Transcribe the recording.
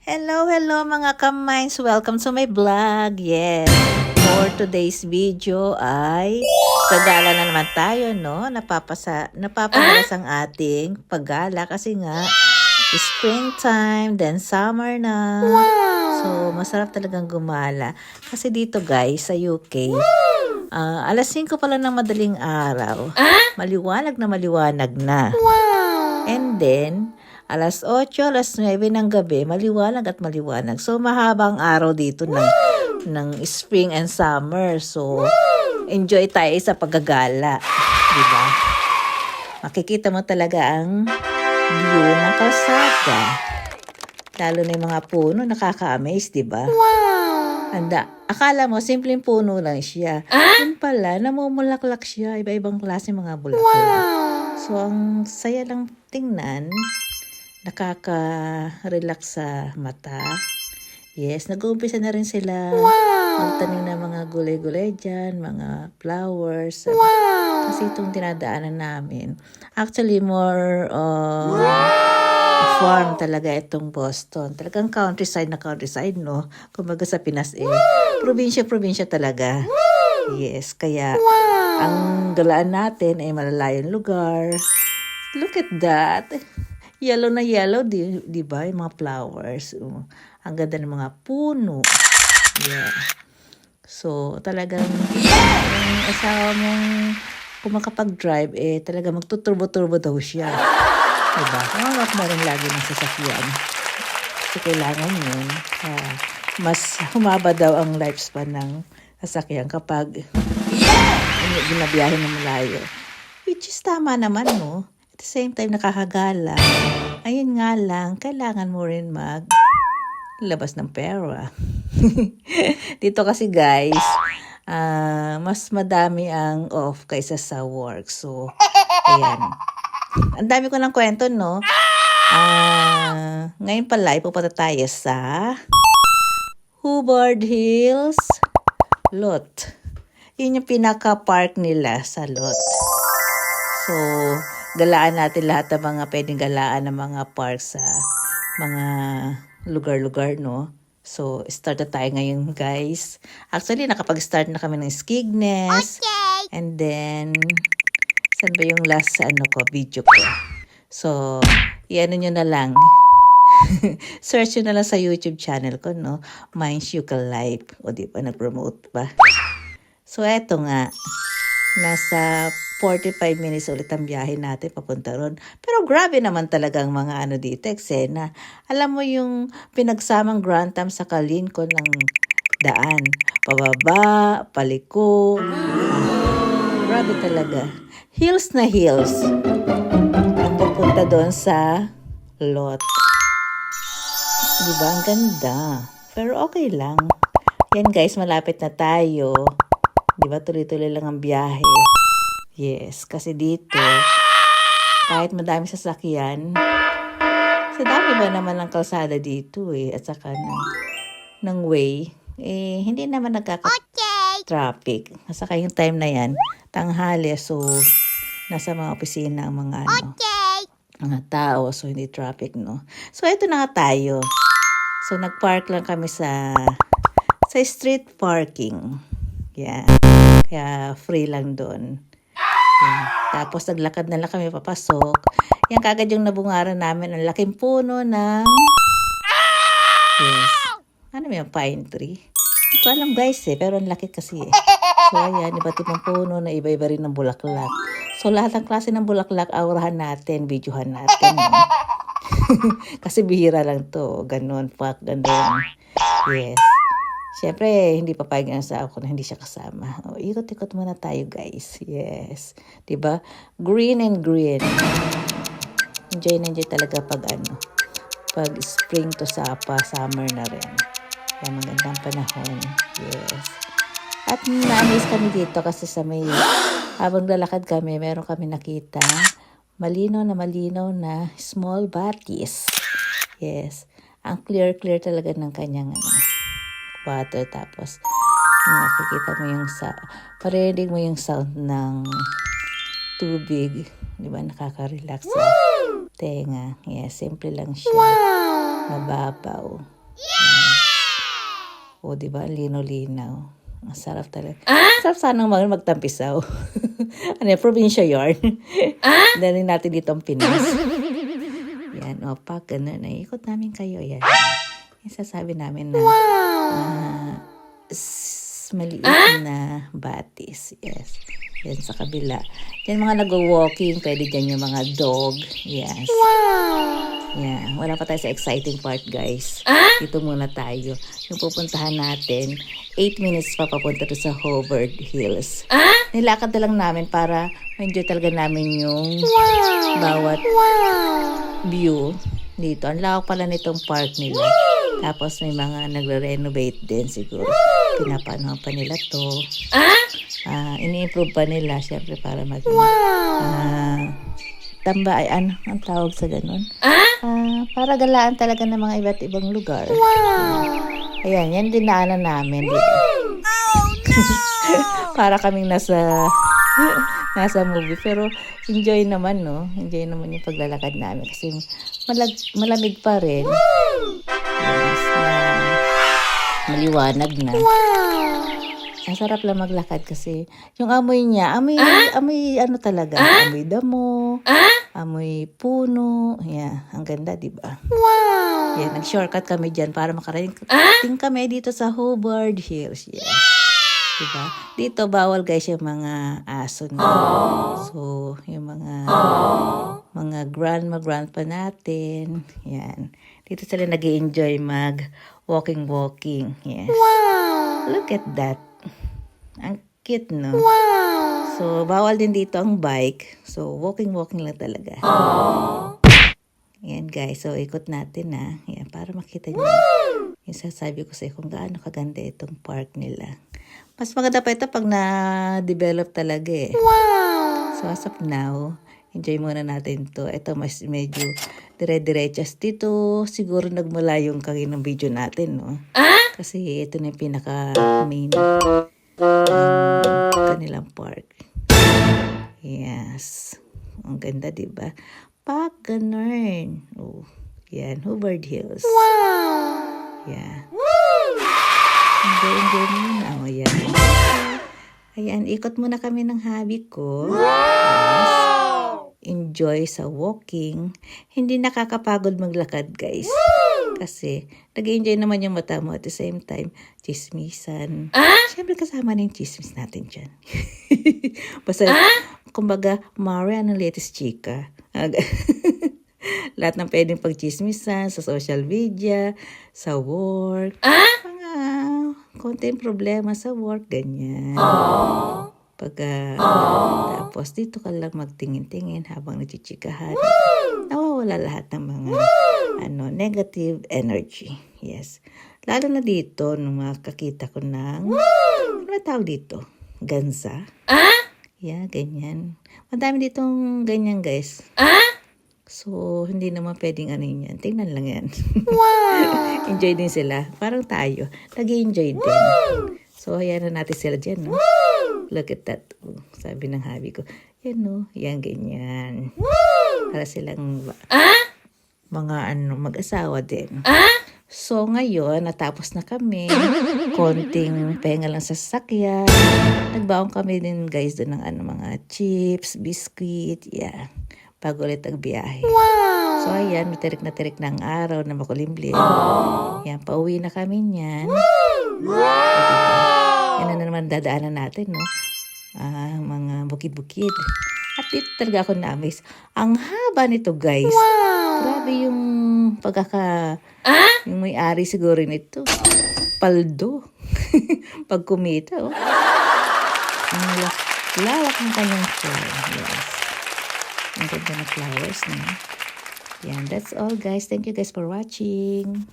Hello mga kamines! Welcome to my vlog. Yes, for today's video ay gagala na naman tayo, no? Napapalas ang ating paggala kasi nga springtime, then summer na. So, masarap talagang gumala. Kasi dito guys, sa UK, alas 5 pa lang ng madaling araw. Maliwanag na. And then, alas 8, alas 9 ng gabi, maliwanag at maliwanag. So, mahabang araw dito ng spring and summer. So, enjoy tayo sa paggagala. Diba? Makikita mo talaga ang view ng kalsada. Lalo na yung mga puno, nakaka-amaze, diba? Akala mo, simpleng puno lang siya. Yun pala, namumulaklak siya. Iba-ibang klase mga bulaklak. So, ang saya lang tingnan. Nakaka-relax sa mata. Yes, nag-uumpisa na rin sila magtanim ng mga gulay-gulay dyan, mga flowers. Kasi itong dinadaanan namin. Actually, more farm talaga itong Boston. Talagang countryside, no? Kumbaga sa Pinas probinsya talaga. Yes, kaya ang galaan natin ay malalayong lugar. Look at that. Yellow na yellow, di ba? Yung mga flowers. Ang ganda ng mga puno. Yeah. So, talagang yung asawa mong kung makapag-drive, talaga magtuturbo-turbo daw siya. Diba? Mamawak mo rin lagi ng sasakyan. Kasi kailangan yun. Mas humaba daw ang lifespan ng sasakyan kapag ginabiyahe ng malayo. Which is tama naman, no? At the same time, nakakagala. Ayun nga lang, kailangan mo rin labas ng pera. Dito kasi guys, mas madami ang off kaysa sa work. So, ayan. Ang dami ko ng kwento, no? Ngayon pala, ipupunta tayo sa Hubbard Hills Lot. Yun yung pinaka-park nila sa lot. So, galaan natin lahat ng mga pwedeng galaan ng mga park sa mga lugar-lugar, no? So, start na tayo ngayon, guys. Actually, nakapag-start na kami ng Skegness. Okay. And then, saan ba yung last video ko? So, iano nyo na lang. Search nyo na lang sa YouTube channel ko, no? Minds Yuka Life. O, di ba? Nag-promote pa. So, eto nga. Nasa 45 minutes ulit ang biyahe natin papunta ron. Pero grabe naman talagang mga dito, eksena. Alam mo yung pinagsamang Grantham sa Lincoln ng daan. Pababa, paliko. Grabe talaga. Hills na hills. Ang papunta doon sa lot. Diba? Ang ganda. Pero okay lang. Yan guys, malapit na tayo. Diba? Tuloy-tuloy lang ang biyahe. Yes, kasi dito, kahit madami sasakyan, sa dami ba naman ng kalsada dito at saka ng way, hindi naman nagkaka-traffic. Saka yung time na yan, tanghali, so nasa mga opisina ang mga tao, so hindi traffic, no? So, ito na nga tayo. So, nagpark lang kami sa street parking. Yeah. Kaya free lang doon. Yan. Tapos naglakad na lang kami papasok. Yan kagad yung nabungaran namin. Ang laking puno ng ano yung pine tree? Hindi ko alam guys pero ang laki kasi So ayan, iba't ibang puno na iba-iba rin ng bulaklak. So lahat ng klase ng bulaklak, aurahan natin, videohan natin. Kasi bihira lang to. Ganun, ganun. Yes. Siyempre, hindi papayag sa ako na hindi siya kasama. Ikot-ikot muna tayo, guys. Yes. Diba? Green and green. Enjoy na enjoy talaga pag spring to summer na rin. Kaya magandang panahon. Yes. At na-amaze kami dito kasi habang lalakad kami, meron kami nakita malinaw na small bodies. Yes. Ang clear talaga ng kanyang water, tapos nakikita mo parinig mo yung sound ng tubig, di ba? Nakaka-relax sa tenga. Yes, simple lang siya. Mababaw. O, di ba? Lino-linaw. Ang sarap talaga. Sarap sanang magtampisaw. Ano yan? Provincia yarn. Dali natin dito ang Pinas. Yan. O, pag ganun. Ikot namin kayo. Yan. Yung sasabi namin na maliit na batis. Yes. Yan sa kabila. Yan mga nag-walking. Pwede dyan yung mga dog. Yes. Yeah, wala pa tayo sa exciting part, guys. Dito muna tayo. Yung pupuntahan natin, 8 minutes pa papunta to sa Hobart Hills. Nilakad na lang namin para ma-enjoy talaga namin yung bawat view dito. Ang lawak pala nitong park nila. Tapos may mga nagre-renovate din siguro. Pinapanood pa nila to. Ini-improve pa nila, syempre, para maging tambay, ano ang tawag sa ganun? Para galaan talaga ng mga iba't ibang lugar. Ayan, yan dinaanan namin. Diba? Para kaming nasa movie. Pero enjoy naman, no? Enjoy naman yung paglalakad namin. Kasi malamig pa rin. Yes, maliwanag na. Ang sarap lang maglakad kasi yung amoy niya, amoy ano talaga, amoy damo, amoy puno. Yeah, ang ganda, di ba? Wow! Yeah, nag-shortcut kami diyan para makarating kami dito sa Hobart Hills. Yeah. Diba? Dito bawal guys yung mga aso na. So, yung mga grandpa natin. Yan. Dito sila nag-i-enjoy walking. Yes. Wow! Look at that. Ang cute, no? Wow! So, bawal din dito ang bike. So, walking lang talaga. Yan, guys. So, ikot natin, na. Yan, para makita nyo. Yung sasabi ko sa kung gaano kaganda itong park nila. Mas maganda pa ito pag na-develop talaga, eh. Wow! So, as of now, enjoy muna natin to. Ito, medyo dire-direchas dito. Siguro nagmula yung kaginang video natin, no? Kasi ito na yung pinaka-main kanilang park. Yes. Ang ganda, diba? Pag ganun. Oh, yan. Hobart Hills. Wow! Yeah. Enjoy muna. Oh, yan. Ayan, ikot muna kami ng hubby ko. Yes. Enjoy sa walking. Hindi nakakapagod maglakad, guys. Kasi nag-enjoy naman yung mata mo at the same time, chismisan. Siyempre kasama na yung chismis natin dyan. Basta, kumbaga, Mari, anong latest chika? Lahat ng pwedeng pagchismisan sa social media, sa work. Mga konting problema sa work, ganyan. Tapos dito ka lang magtingin-tingin habang nagchichikahan. Nawawala lahat ng mga negative energy. Yes. Lalo na dito, nung makakita ko ng, ano tawag dito? Gansa. Yeah, ganyan. Madami ditong ganyan, guys. So, hindi naman pwedeng ano yan. Tingnan lang yan. Wow! Enjoy din sila. Parang tayo. Nag-enjoy din. So, ayan na natin sila dyan, no? Look at that. Sabi ng hubby ko, yan, no? Yan, ganyan. Para silang mga mag-asawa din. So, ngayon, natapos na kami. Konting pahinga lang sa sasakyan. Nagbaon kami din, guys, doon ng mga chips, biscuit, yeah. Bago ulit ang biyahe. Wow! So, ayan, matirik na ang araw na makulimlim. Yan, pauwi na kami niyan. Wow! Yan na naman dadaanan natin, no? Mga bukid-bukid. At dito talaga ako na-amaze. Ang haba nito, guys. Wow! Grabe yung yung may-ari siguro nito. Paldo. Pag kumita, oh. Ang lawak ng kanyang floor. Yes. Ang ganda na flowers, no? Yan, that's all, guys. Thank you, guys, for watching.